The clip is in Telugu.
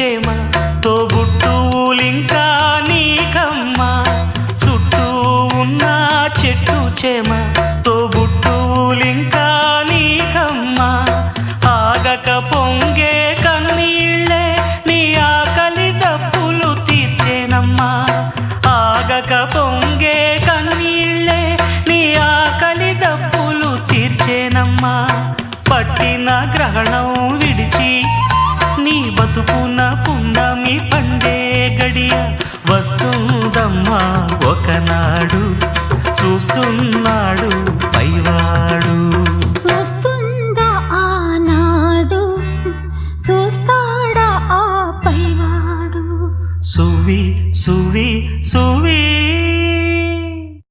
చేమ తోబుట్టువులింకా నీకమ్మా చుట్టూ ఉన్న చెట్టు చేమ తోబుట్టువులింకా నీకమ్మా ఆగక పొంగే కన్నీళ్ళే నీ ఆకలి దప్పులు తీర్చేనమ్మా ఆగక పొంగే కన్నీళ్ళే నీ ఆకలి దప్పులు తీర్చేనమ్మా పట్టిన గ్రహణం విడిచి నీ బతుకున పున్నమి పండే గడియ వస్తుందమ్మా ఒకనాడు